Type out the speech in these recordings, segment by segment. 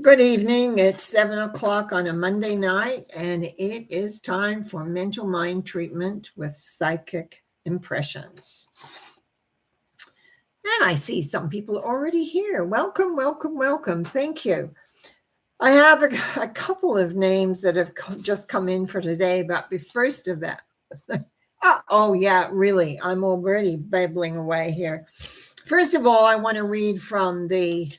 Good evening. It's 7 o'clock on a Monday night, and it is time for mental mind treatment with psychic impressions. And I see some people already here. Welcome, welcome, welcome. Thank you. I have a couple of names that have just come in for today, but first of that, oh, yeah, really, I'm already babbling away here. First of all, I want to read from the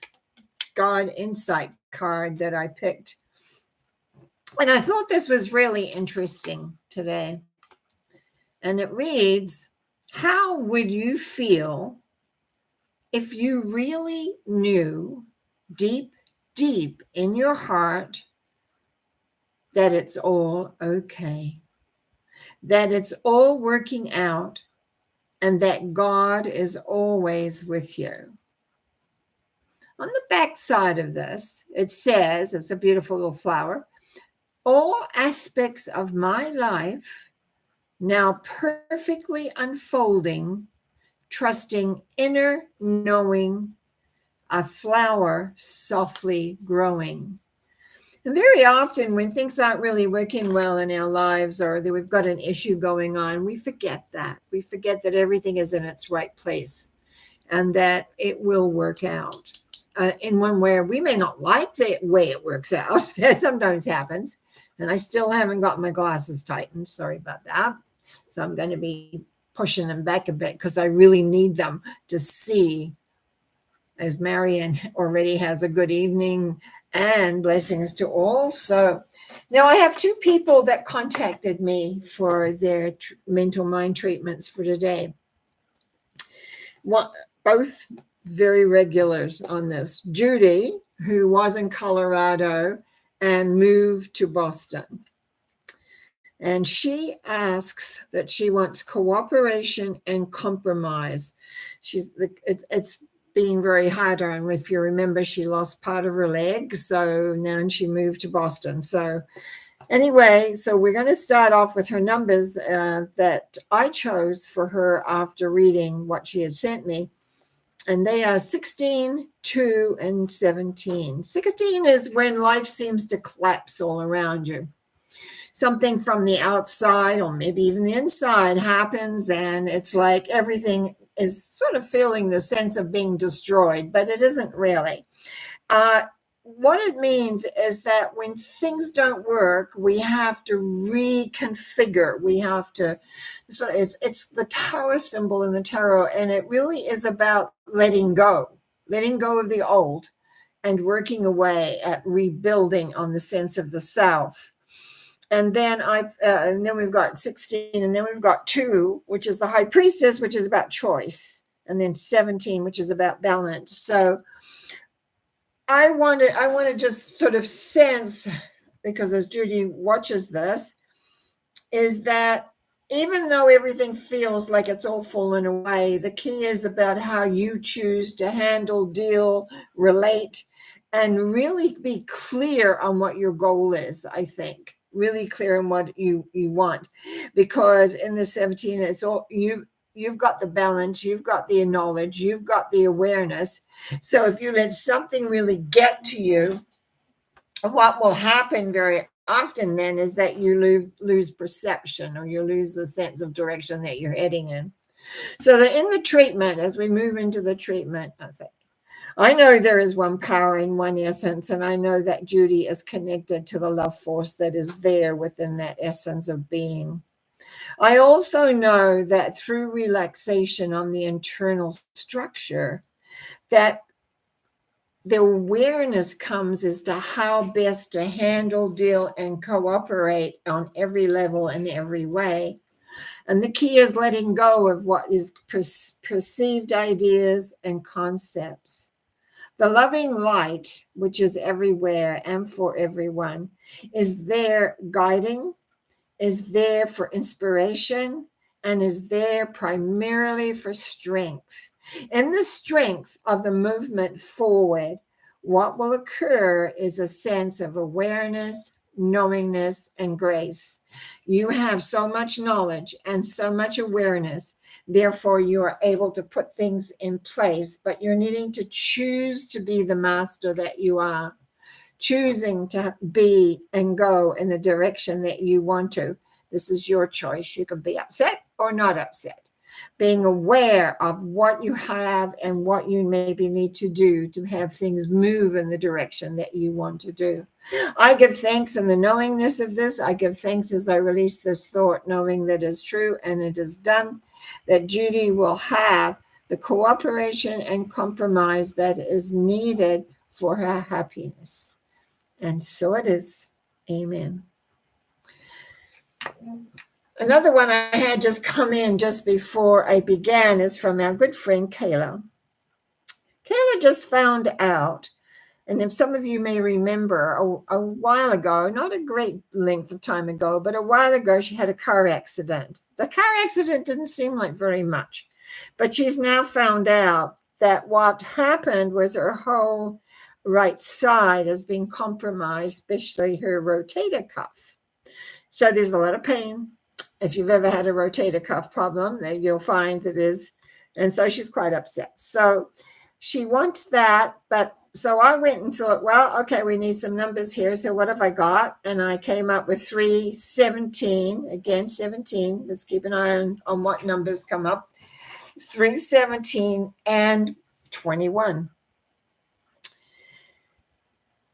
God Insight card that I picked. And I thought this was really interesting today. And it reads, how would you feel if you really knew deep, deep in your heart that it's all okay, that it's all working out, and that God is always with you? On the back side of this, it says, it's a beautiful little flower, all aspects of my life now perfectly unfolding, trusting inner knowing, a flower softly growing. And very often, when things aren't really working well in our lives or that we've got an issue going on, we forget that. We forget that everything is in its right place and that it will work out. In one way, we may not like the way it works out. That sometimes happens. And I still haven't got my glasses tightened. Sorry about that. So I'm going to be pushing them back a bit because I really need them to see, as Marian already has a good evening and blessings to all. So now I have two people that contacted me for their mental mind treatments for today. Both very regulars on this. Judy, who was in Colorado and moved to Boston. And she asks that she wants cooperation and compromise. It's being very hard on her. If you remember, she lost part of her leg, so now she moved to Boston. So anyway, so we're going to start off with her numbers that I chose for her after reading what she had sent me. And they are 16, 2, and 17. 16 is when life seems to collapse all around you. Something from the outside or maybe even the inside happens, and it's like everything is sort of feeling the sense of being destroyed, but it isn't really. What it means is that when things don't work, we have to reconfigure. We have to, it's the tower symbol in the tarot, and it really is about letting go of the old and working away at rebuilding on the sense of the self. And then and then we've got 16, and then we've got 2, which is the high priestess, which is about choice, and then 17, which is about balance. So I want to just sort of sense, because as Judy watches this, is that even though everything feels like it's all fallen away, the key is about how you choose to handle, deal, relate, and really be clear on what your goal is. I think really clear on what you want, because in the 17, it's all you've got the balance, you've got the knowledge, you've got the awareness. So if you let something really get to you, what will happen very often then is that you lose perception, or you lose the sense of direction that you're heading in. So that in the treatment, as we move into the treatment, I know there is one power in one essence, and I know that Judy is connected to the love force that is there within that essence of being. I also know that through relaxation on the internal structure, that the awareness comes as to how best to handle, deal, and cooperate on every level in every way. And the key is letting go of what is perceived ideas and concepts. The loving light, which is everywhere and for everyone, is there guiding, is there for inspiration, and is there primarily for strength. In the strength of the movement forward, what will occur is a sense of awareness, knowingness, and grace. You have so much knowledge and so much awareness, therefore you are able to put things in place, but you're needing to choose to be the master that you are. choosing to be and go in the direction that you want to. This is your choice. You can be upset or not upset. Being aware of what you have and what you maybe need to do to have things move in the direction that you want to do. I give thanks in the knowingness of this. I give thanks as I release this thought, knowing that is true and it is done, that Judy will have the cooperation and compromise that is needed for her happiness. And so it is. Amen. Another one I had just come in just before I began is from our good friend Kayla. Kayla just found out, and if some of you may remember, a while ago, not a great length of time ago, but a while ago, she had a car accident. The car accident didn't seem like very much, but she's now found out that what happened was her whole right side has been compromised, especially her rotator cuff. So there's a lot of pain. If you've ever had a rotator cuff problem, then you'll find it is. And so she's quite upset. So she wants that. But so I went and thought, well, okay, we need some numbers here. So what have I got? And I came up with 317. Again, 17. Let's keep an eye on what numbers come up. 317 and 21.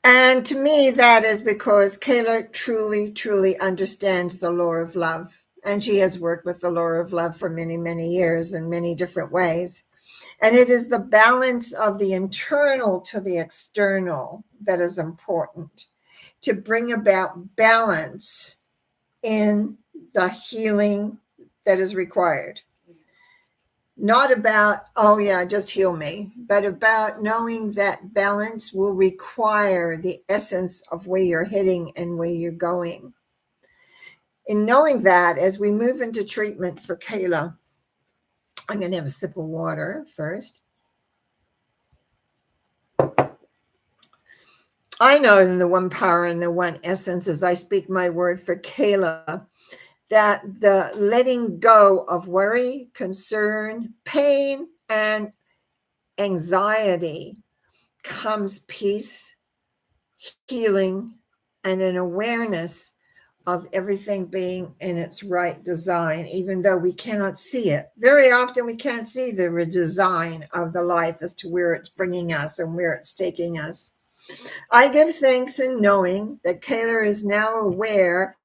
And to me, that is because Kayla truly, truly understands the law of love. And she has worked with the law of love for many, many years in many different ways. And it is the balance of the internal to the external that is important to bring about balance in the healing that is required. Not about, oh yeah, just heal me, but about knowing that balance will require the essence of where you're heading and where you're going. In knowing that, as we move into treatment for Kayla, I'm going to have a sip of water first. I know in the one power and the one essence, as I speak my word for Kayla, that the letting go of worry, concern, pain, and anxiety comes peace, healing, and an awareness of everything being in its right design, even though we cannot see it. Very often we can't see the design of the life as to where it's bringing us and where it's taking us. I give thanks in knowing that Kayla is now aware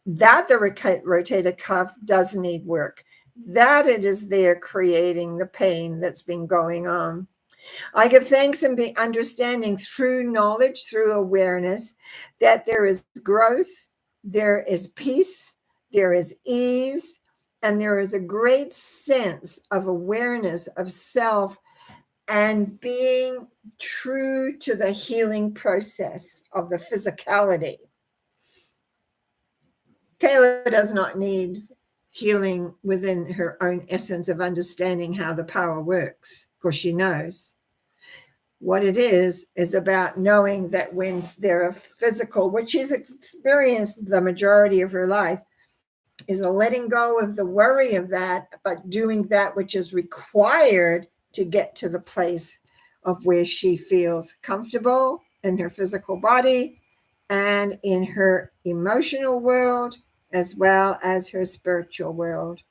that the rotator cuff does need work, that it is there creating the pain that's been going on. I give thanks and be understanding through knowledge, through awareness, that there is growth, there is peace, there is ease, and there is a great sense of awareness of self and being true to the healing process of the physicality. Kayla does not need healing within her own essence of understanding how the power works, because she knows. What it is about knowing that when they're physical, which she's experienced the majority of her life, is a letting go of the worry of that, but doing that which is required to get to the place of where she feels comfortable in her physical body and in her emotional world, as well as her spiritual world.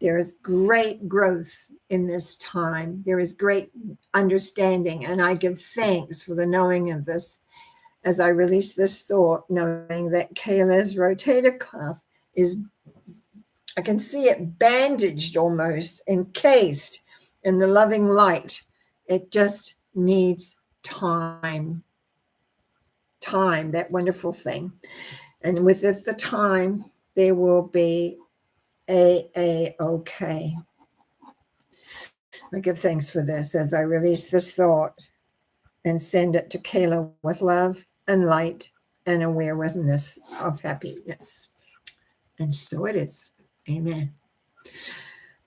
There is great growth in this time. There is great understanding, and I give thanks for the knowing of this as I release this thought, knowing that Kayla's rotator cuff is, I can see it bandaged almost, encased in the loving light. It just needs time. Time, that wonderful thing. And with it, the time, there will be okay. I give thanks for this as I release this thought and send it to Kayla with love and light and awareness of happiness. And so it is. Amen.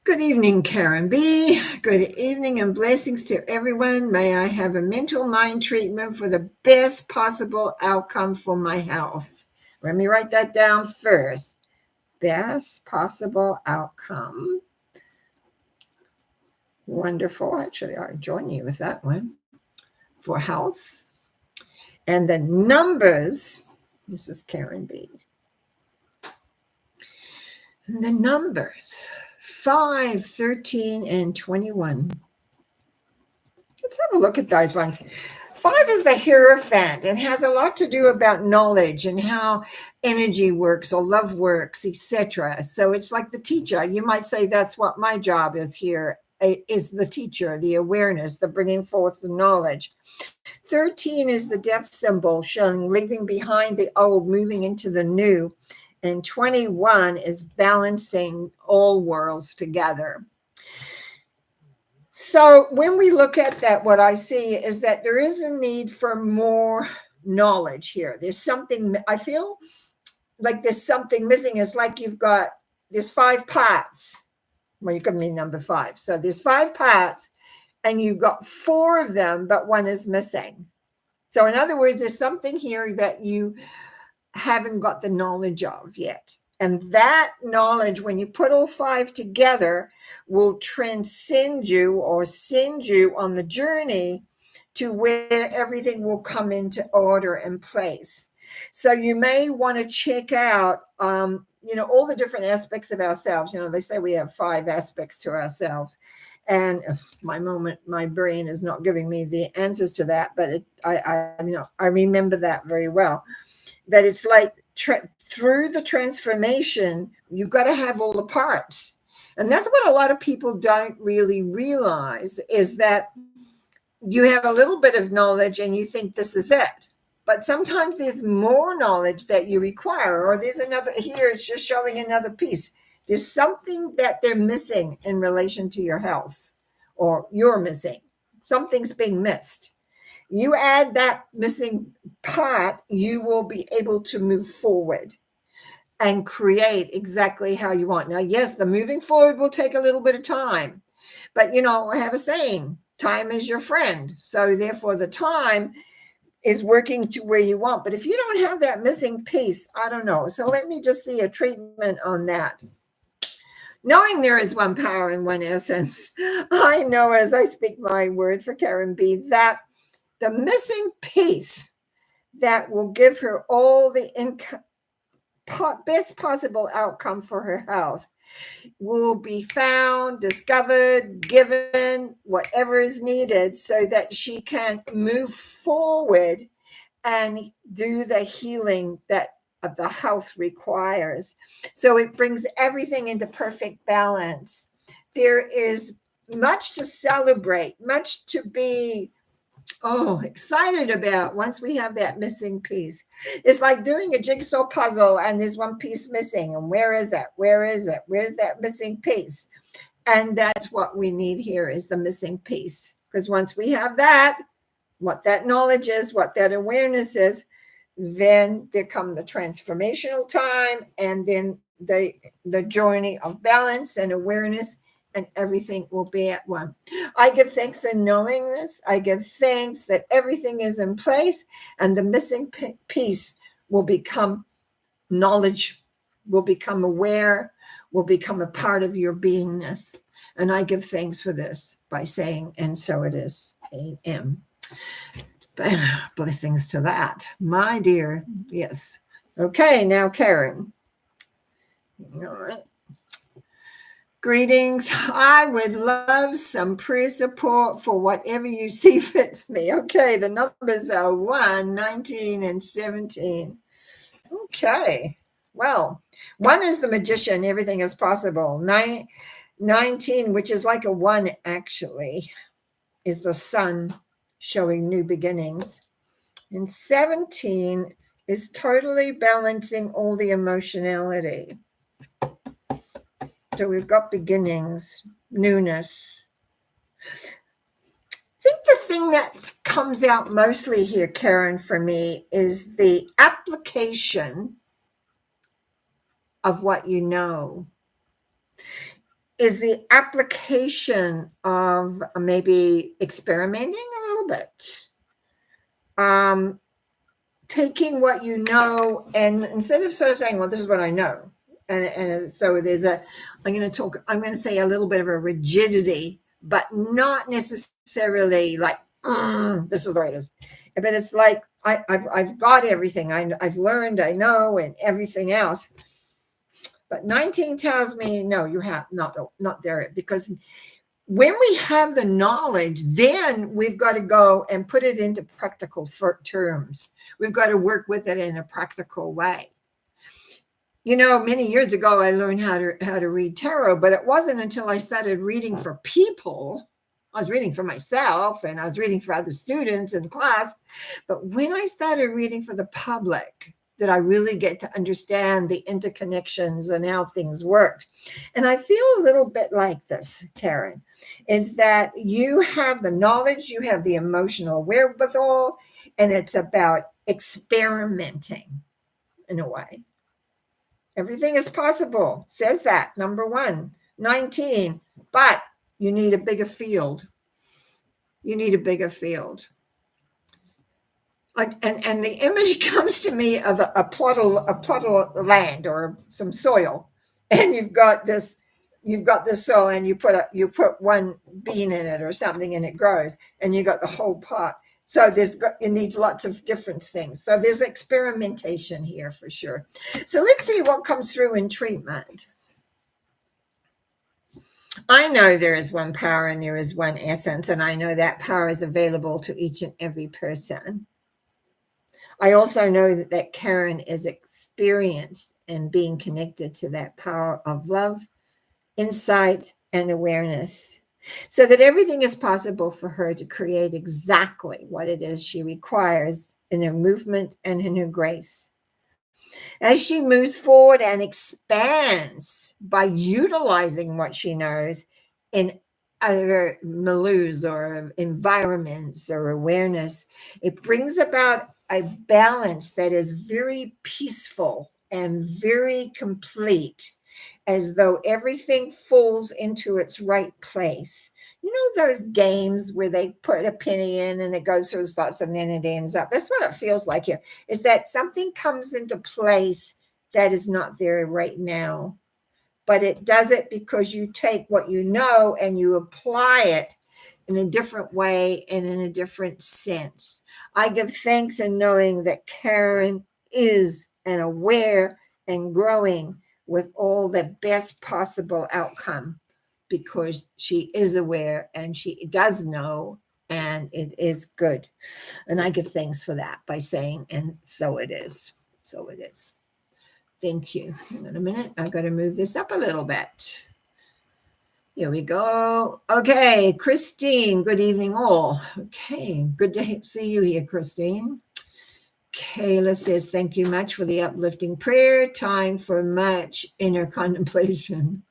Good evening, Karen B. Good evening and blessings to everyone. May I have a mental mind treatment for the best possible outcome for my health. Let me write that down first. Best possible outcome. Wonderful. Actually, I'll join you with that one. For health. And the numbers, this is Karen B. The numbers 5, 13, and 21. Let's have a look at those ones. 5 is the Hierophant and has a lot to do about knowledge and how energy works or love works, etc. So it's like the teacher. You might say that's what my job is here, is the teacher, the awareness, the bringing forth the knowledge. 13 is the death symbol, showing leaving behind the old, moving into the new. And 21 is balancing all worlds together. So when we look at that, what I see is that there is a need for more knowledge here. There's something, I feel like there's something missing. It's like there's 5 parts. Well, you could mean number 5. So there's 5 parts and you've got 4 of them, but one is missing. So in other words, there's something here that you haven't got the knowledge of yet. And that knowledge, when you put all 5 together, will transcend you or send you on the journey to where everything will come into order and place. So you may want to check out, all the different aspects of ourselves. They say we have 5 aspects to ourselves. And my brain is not giving me the answers to that, but I remember that very well. That it's like through the transformation, you've got to have all the parts. And that's what a lot of people don't really realize, is that you have a little bit of knowledge and you think this is it. But sometimes there's more knowledge that you require, or there's another, here it's just showing another piece. There's something that they're missing in relation to your health, or you're missing. Something's being missed. You add that missing part, you will be able to move forward and create exactly how you want. Now, yes, the moving forward will take a little bit of time, but I have a saying, time is your friend. So therefore the time is working to where you want. But if you don't have that missing piece, I don't know. So let me just see a treatment on that. Knowing there is one power and one essence, I know as I speak my word for Karen B, that the missing piece that will give her all the best possible outcome for her health will be found, discovered, given, whatever is needed, so that she can move forward and do the healing that the health requires. So it brings everything into perfect balance. There is much to celebrate, much to be excited about once we have that missing piece. It's like doing a jigsaw puzzle and there's one piece missing. And where is it? Where is it? Where's that missing piece? And that's what we need here, is the missing piece. Because once we have that, what that knowledge is, what that awareness is, then there come the transformational time, and then the journey of balance and awareness, and everything will be at one. I give thanks in knowing this. I give thanks that everything is in place, and the missing piece will become knowledge, will become aware, will become a part of your beingness. And I give thanks for this by saying, and so it is. Amen. Blessings to that, my dear. Yes. Okay, now Karen. All right. Greetings. I would love some prayer support for whatever you see fits me. Okay, the numbers are 1, 19, and 17. Okay. Well, 1 is the magician. Everything is possible. 19, which is like a 1 actually, is the sun, showing new beginnings. And 17 is totally balancing all the emotionality. So we've got beginnings, newness. I think the thing that comes out mostly here, Karen, for me, is the application of what you know. Is the application of maybe experimenting a little bit. Taking what you know, and instead of sort of saying, well, this is what I know. And so there's I'm going to say a little bit of a rigidity, but not necessarily like this is the way it is. But it's like I've got everything. I've learned, I know, and everything else. But 19 tells me, no, you have not there, because when we have the knowledge, then we've got to go and put it into practical terms. We've got to work with it in a practical way. You know, many years ago, I learned how to read tarot, but it wasn't until I started reading for people. I was reading for myself and I was reading for other students in class. But when I started reading for the public, did I really get to understand the interconnections and how things worked. And I feel a little bit like this, Karen, is that you have the knowledge, you have the emotional wherewithal, and it's about experimenting in a way. Everything is possible, says that, number 1. 19, but you need a bigger field. You need a bigger field. And the image comes to me of a plot of land or some soil, and you've got this soil, and you put one bean in it or something, and it grows, and you got the whole pot. So it needs lots of different things. So there's experimentation here for sure. So let's see what comes through in treatment. I know there is one power and there is one essence, and I know that power is available to each and every person. I also know that Karen is experienced in being connected to that power of love, insight, and awareness, so that everything is possible for her to create exactly what it is she requires in her movement and in her grace. As she moves forward and expands by utilizing what she knows in other milieus or environments or awareness, it brings about a balance that is very peaceful and very complete, as though everything falls into its right place. You know those games where they put a penny in and it goes through the slots and then it ends up? That's what it feels like here, is that something comes into place that is not there right now. But it does it because you take what you know and you apply it in a different way and in a different sense. I give thanks in knowing that Karen is and aware and growing with all the best possible outcome, because she is aware and she does know, and it is good. And I give thanks for that by saying, and so it is. So it is. Thank you. Hang on a minute. I've got to move this up a little bit. Here we go. Okay, Christine, good evening all. Okay, good to see you here, Christine. Kayla says, thank you much for the uplifting prayer. Time for much inner contemplation.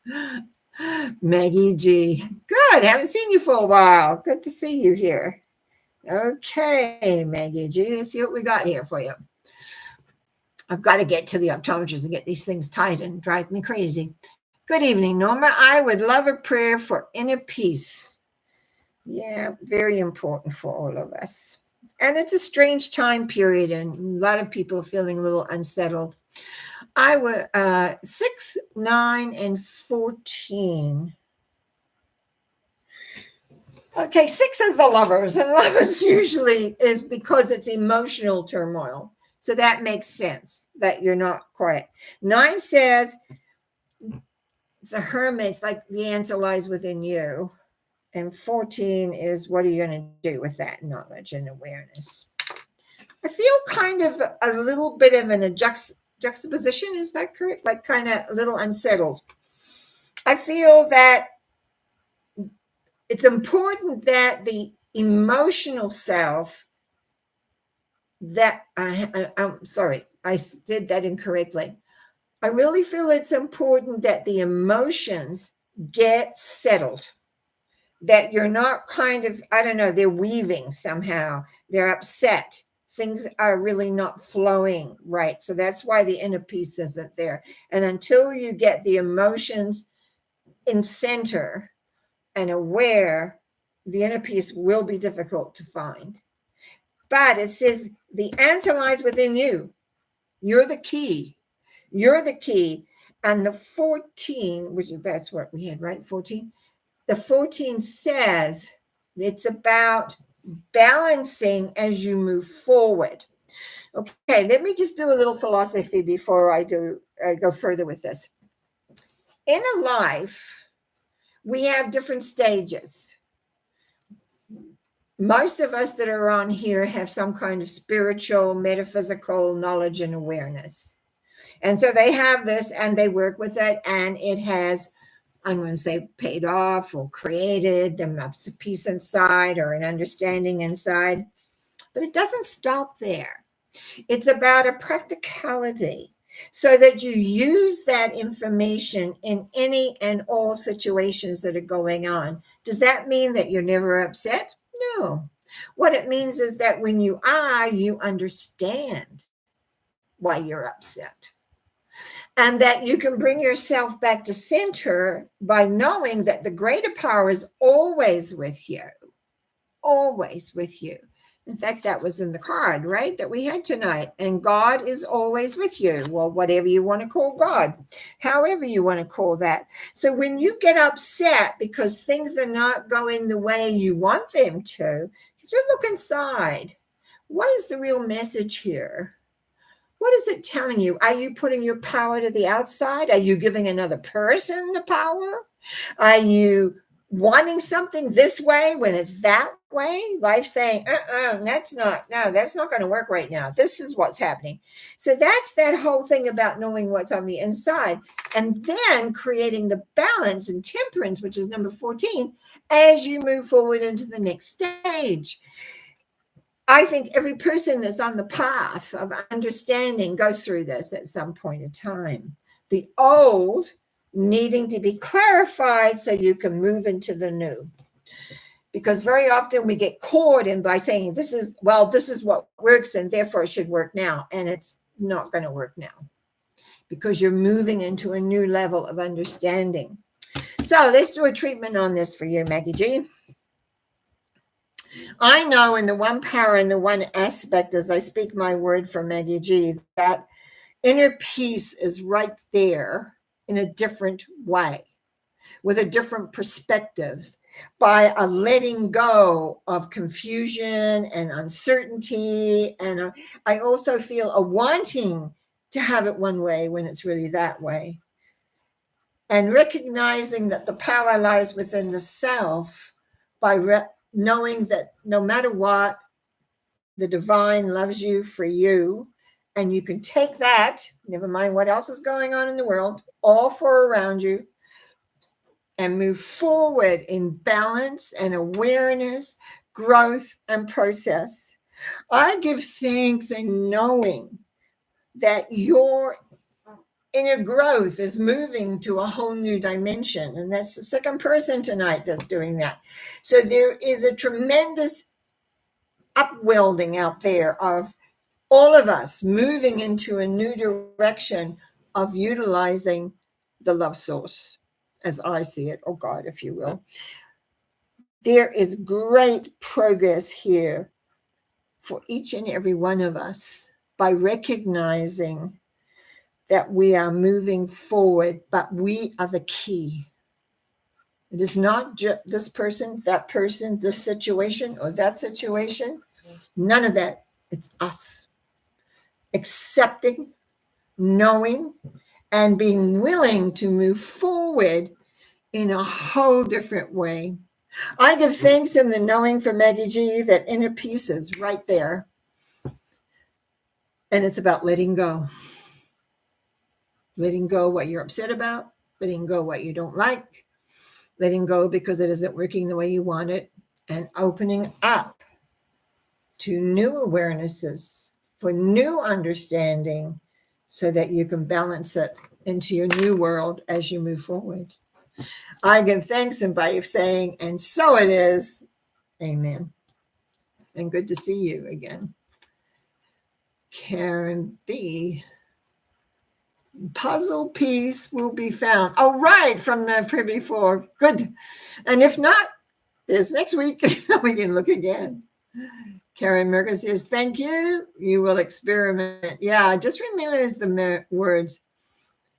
Maggie G. Good. Haven't seen you for a while. Good to see you here. Okay, Maggie G. Let's see what we got here for you. I've got to get to the optometrist and get these things tightened. Drive me crazy. Good evening, Norma. I would love a prayer for inner peace. Yeah, very important for all of us. And it's a strange time period, and a lot of people are feeling a little unsettled. I would 6, 9, and 14. Okay, 6 is the lovers, and lovers usually is because it's emotional turmoil. So that makes sense that you're not quiet. 9 says it's a hermit. It's like the answer lies within you. And 14 is, what are you going to do with that knowledge and awareness? I feel kind of a little bit of a juxtaposition. Is that correct? Like kind of a little unsettled. I feel that it's important that the emotional self, that I'm sorry, I did that incorrectly. I really feel it's important that the emotions get settled, that you're not kind of, I don't know, they're weaving somehow, they're upset. Things are really not flowing right. So that's why the inner peace isn't there. And until you get the emotions in center and aware, the inner peace will be difficult to find. But it says the answer lies within you. You're the key. You're the key. And the 14, which that's what we had, right? 14. The 14 says it's about balancing as you move forward. Okay, let me just do a little philosophy before I go further with this. In a life, we have different stages. Most of us that are on here have some kind of spiritual, metaphysical knowledge and awareness. And so they have this and they work with it, and it has, I'm going to say, paid off or created them a peace inside or an understanding inside. But it doesn't stop there. It's about a practicality so that you use that information in any and all situations that are going on. Does that mean that you're never upset? No. What it means is that when you are, you understand why you're upset. And that you can bring yourself back to center by knowing that the greater power is always with you, always with you. In fact, that was in the card, right, that we had tonight. And God is always with you. Well, whatever you want to call God, however you want to call that. So when you get upset because things are not going the way you want them to, you have to look inside. What is the real message here? What is it telling you? Are you putting your power to the outside? Are you giving another person the power? Are you wanting something this way when it's that way? Life saying, that's not going to work right now. This is what's happening. So that's that whole thing about knowing what's on the inside and then creating the balance and temperance, which is number 14, as you move forward into the next stage. I think every person that's on the path of understanding goes through this at some point in time. The old needing to be clarified so you can move into the new. Because very often we get caught in by saying, this is what works and therefore it should work now. And it's not going to work now because you're moving into a new level of understanding. So let's do a treatment on this for you, Maggie G. I know in the one power and the one aspect, as I speak my word for Maggie G, that inner peace is right there in a different way, with a different perspective, by a letting go of confusion and uncertainty. And I also feel a wanting to have it one way when it's really that way. And recognizing that the power lies within the self by knowing that no matter what, the divine loves you for you, and you can take that, never mind what else is going on in the world, all for around you, and move forward in balance and awareness, growth, and process. I give thanks in knowing that your inner growth is moving to a whole new dimension. And that's the second person tonight that's doing that. So there is a tremendous upwelding out there of all of us moving into a new direction of utilizing the love source, as I see it, or God, if you will. There is great progress here for each and every one of us by recognizing that we are moving forward, but we are the key. It is not just this person, this situation, or that situation. None of that. It's us. Accepting, knowing, and being willing to move forward in a whole different way. I give thanks in the knowing for Maggie G that inner peace is right there. And it's about letting go. Letting go what you're upset about, letting go what you don't like, letting go because it isn't working the way you want it, and opening up to new awarenesses for new understanding so that you can balance it into your new world as you move forward. I give thanks and by saying, and so it is, amen. And good to see you again. Karen B. Puzzle piece will be found. Oh, right, from the before. Good. And if not, there's next week. We can look again. Karen Merker says, thank you. You will experiment. Yeah, just remember the words.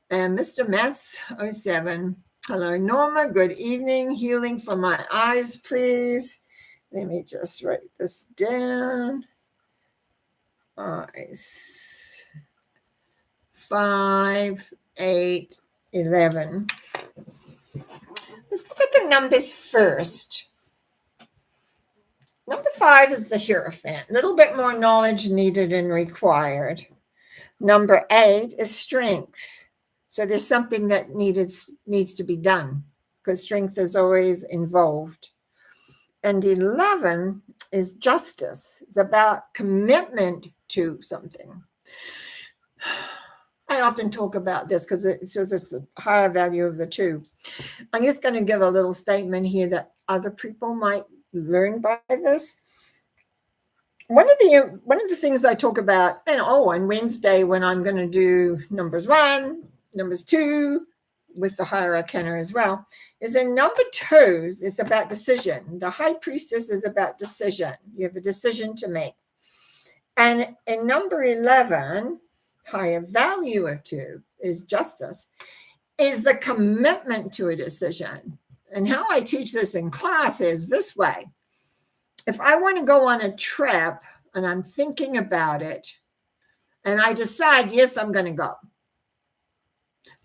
And Mr. Mess 07. Hello, Norma. Good evening. Healing for my eyes, please. Let me just write this down. Eyes. 5, 8, 11. Let's look at the numbers first. Number 5 is the Hierophant. A little bit more knowledge needed and required. Number 8 is strength. So there's something that needs to be done because strength is always involved. And 11 is justice. It's about commitment to something. I often talk about this because it's a higher value of the two. I'm just going to give a little statement here that other people might learn by this. One of the things I talk about, and on Wednesday when I'm going to do numbers 1, numbers 2, with the higher arcana as well, is in number 2, it's about decision. The high priestess is about decision. You have a decision to make. And in number 11, higher value of 2 is justice, is the commitment to a decision. And how I teach this in class is this way. If I want to go on a trip and I'm thinking about it and I decide, yes, I'm going to go.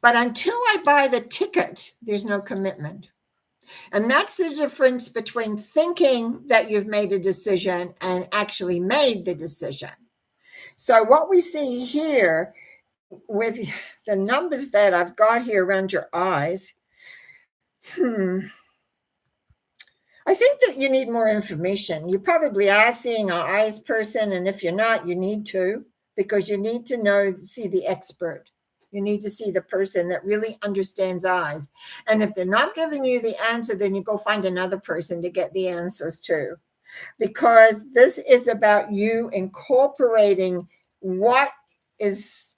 But until I buy the ticket, there's no commitment. And that's the difference between thinking that you've made a decision and actually made the decision. So what we see here with the numbers that I've got here around your eyes, I think that you need more information. You probably are seeing an eyes person, and if you're not, you need to, because you need to see the expert. You need to see the person that really understands eyes. And if they're not giving you the answer, then you go find another person to get the answers to. Because this is about you incorporating what is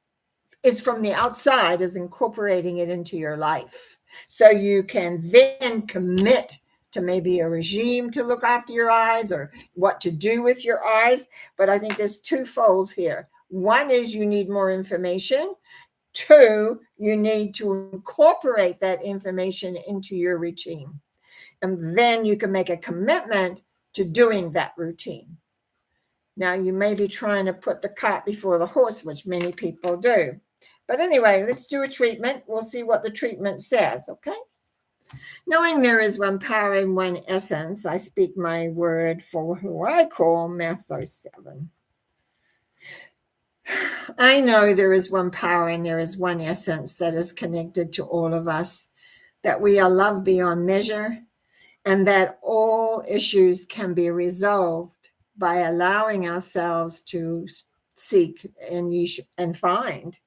from the outside, is incorporating it into your life. So you can then commit to maybe a regime to look after your eyes or what to do with your eyes. But I think there's two folds here. One is you need more information. 2, you need to incorporate that information into your routine. And then you can make a commitment to doing that routine. Now, you may be trying to put the cart before the horse, which many people do. But anyway, let's do a treatment. We'll see what the treatment says, okay? Knowing there is one power and one essence, I speak my word for who I call Matthew 7. I know there is one power and there is one essence that is connected to all of us, that we are loved beyond measure, and that all issues can be resolved by allowing ourselves to seek and find.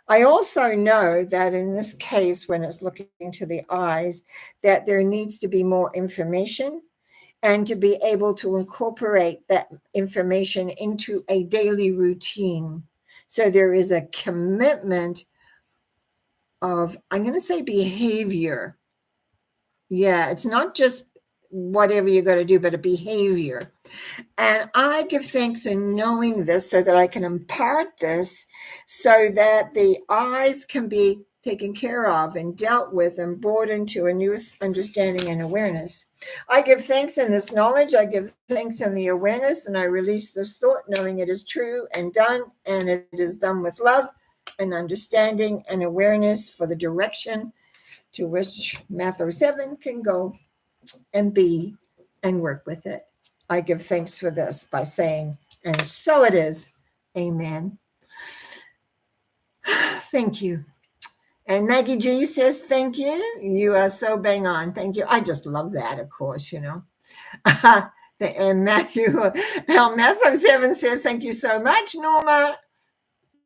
I also know that in this case, when it's looking to the eyes, that there needs to be more information and to be able to incorporate that information into a daily routine. So there is a commitment of, I'm going to say, behavior. Yeah, it's not just whatever you're going to do, but a behavior. And I give thanks in knowing this so that I can impart this so that the eyes can be taken care of and dealt with and brought into a new understanding and awareness. I give thanks in this knowledge. I give thanks in the awareness, and I release this thought knowing it is true and done, and it is done with love and understanding and awareness for the direction to which Matthew 7 can go and be and work with it. I give thanks for this by saying, and so it is. Amen. Thank you. And Maggie G says, thank you. You are so bang on. Thank you. I just love that, of course, And Matthew 7 says, thank you so much, Norma.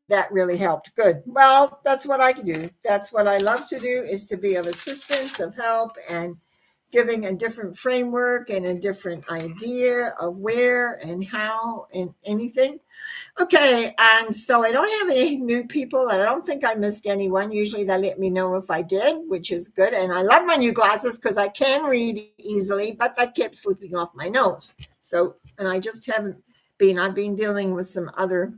That really helped. Good. Well, that's what I can do. That's what I love to do, is to be of assistance, of help, and giving a different framework and a different idea of where and how and anything. Okay, and so I don't have any new people, and I don't think I missed anyone. Usually they let me know if I did, which is good. And I love my new glasses because I can read easily, but that kept slipping off my nose. So, and I just I've been dealing with some other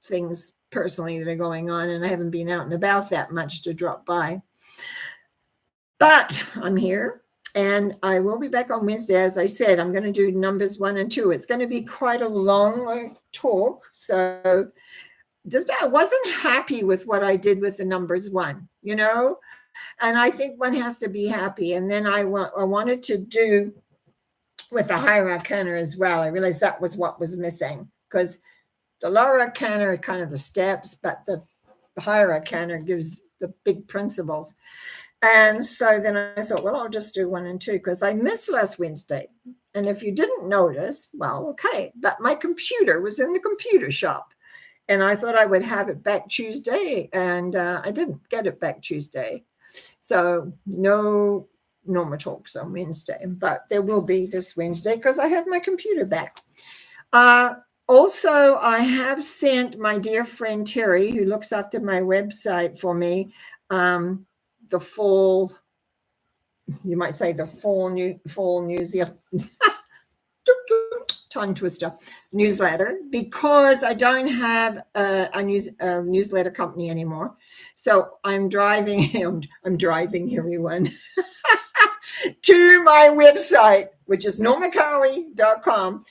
things personally that are going on, and I haven't been out and about that much to drop by. But I'm here. And I will be back on Wednesday. As I said, I'm going to do numbers 1 and 2. It's going to be quite a long talk. So just I wasn't happy with what I did with the numbers 1, and I think one has to be happy. And then I wanted to do with the higher arcana as well. I realized that was what was missing, because the lower arcana are kind of the steps, but the higher arcana gives the big principles. And so then I thought, well, I'll just do 1 and 2, because I missed last Wednesday. And if you didn't notice, well, okay, but my computer was in the computer shop. And I thought I would have it back Tuesday, and I didn't get it back Tuesday. So no Norma talks on Wednesday, but there will be this Wednesday because I have my computer back. Also, I have sent my dear friend Terry, who looks after my website for me, the full, you might say the full New Zealand tongue twister newsletter, because I don't have a newsletter company anymore. So I'm driving everyone to my website, which is normacowie.com,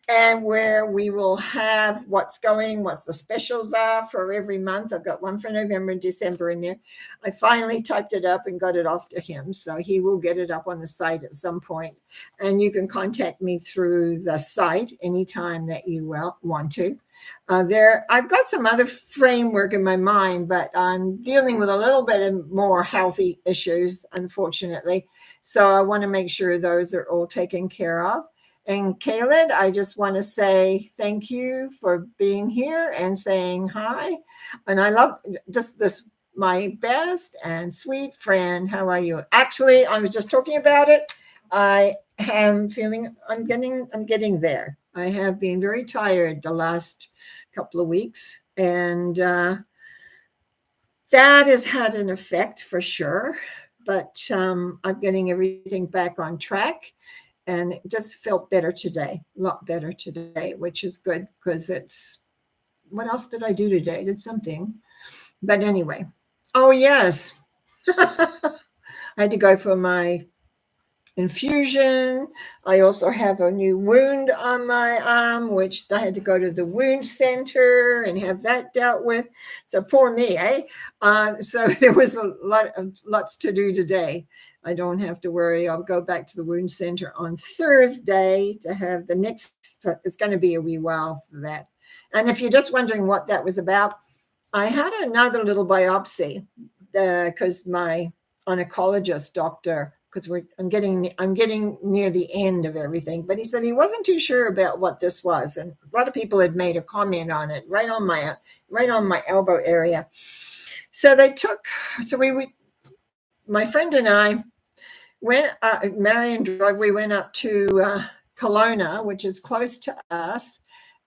and where we will have what the specials are for every month. I've got one for November and December in there. I finally typed it up and got it off to him, so he will get it up on the site at some point. And you can contact me through the site anytime that you want to. I've got some other framework in my mind, but I'm dealing with a little bit of more healthy issues, unfortunately. So I want to make sure those are all taken care of. And Caleb, I just want to say thank you for being here and saying hi. And I love just this, my best and sweet friend. How are you? Actually, I was just talking about it. I am feeling I'm getting there. I have been very tired the last couple of weeks, and that has had an effect for sure. But I'm getting everything back on track. And it just felt better today, a lot better today, which is good, because what else did I do today? I did something. But anyway, oh, yes. I had to go for my infusion. I also have a new wound on my arm, which I had to go to the wound center and have that dealt with. So poor me, eh? So there was lots to do today. I don't have to worry. I'll go back to the wound center on Thursday to have the next, it's going to be a wee while for that. And if you're just wondering what that was about, I had another little biopsy because my oncologist doctor, because I'm getting near the end of everything, but he said he wasn't too sure about what this was. And a lot of people had made a comment on it right on my elbow area. So my friend and I went, Marion drove, we went up to Kelowna, which is close to us,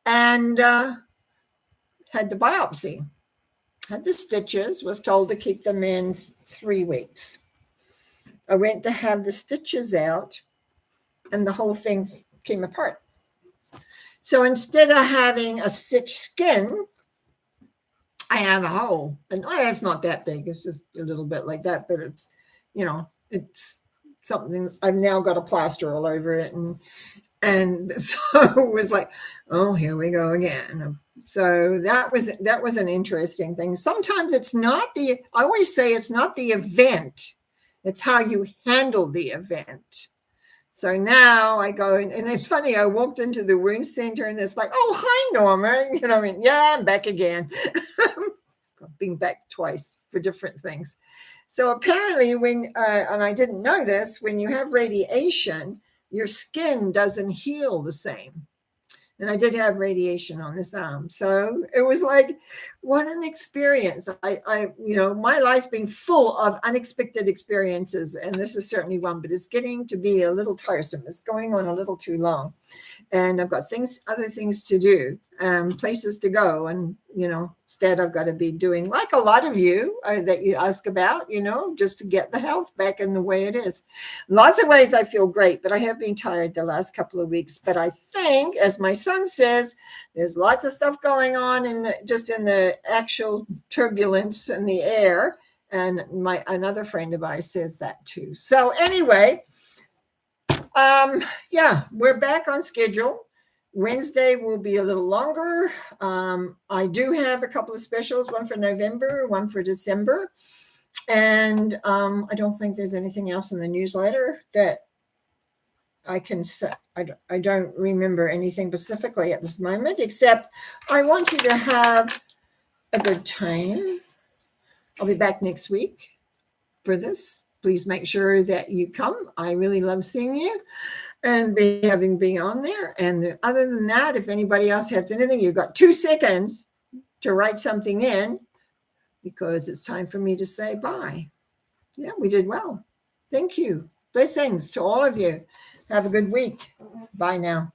and had the biopsy, had the stitches, was told to keep them in 3 weeks. I went to have the stitches out, and the whole thing came apart. So instead of having a stitched skin, I have a hole. And it's not that big. It's just a little bit like that, but it's something. I've now got a plaster all over it. And so it was like, oh, here we go again. So that was an interesting thing. Sometimes I always say it's not the event, it's how you handle the event. So now I go and it's funny, I walked into the wound center and it's like, oh, hi, Norma. Yeah, I'm back again. Being back twice for different things. So apparently and I didn't know this, when you have radiation, your skin doesn't heal the same. And I did have radiation on this arm. So it was like, what an experience. My life's been full of unexpected experiences, and this is certainly one, but it's getting to be a little tiresome. It's going on a little too long. And I've got other things to do, places to go. And, instead I've got to be doing, like a lot of you that you ask about, just to get the health back in the way it is. Lots of ways I feel great, but I have been tired the last couple of weeks. But I think, as my son says, there's lots of stuff going on in the actual turbulence in the air. And another friend of mine says that too. So anyway, Yeah, we're back on schedule. Wednesday will be a little longer. I do have a couple of specials, one for November, one for December. And I don't think there's anything else in the newsletter that I can say. I don't remember anything specifically at this moment, except I want you to have a good time. I'll be back next week for this. Please make sure that you come. I really love seeing you and having been on there. And other than that, if anybody else has anything, you've got 2 seconds to write something in because it's time for me to say bye. Yeah, we did well. Thank you. Blessings to all of you. Have a good week. Bye now.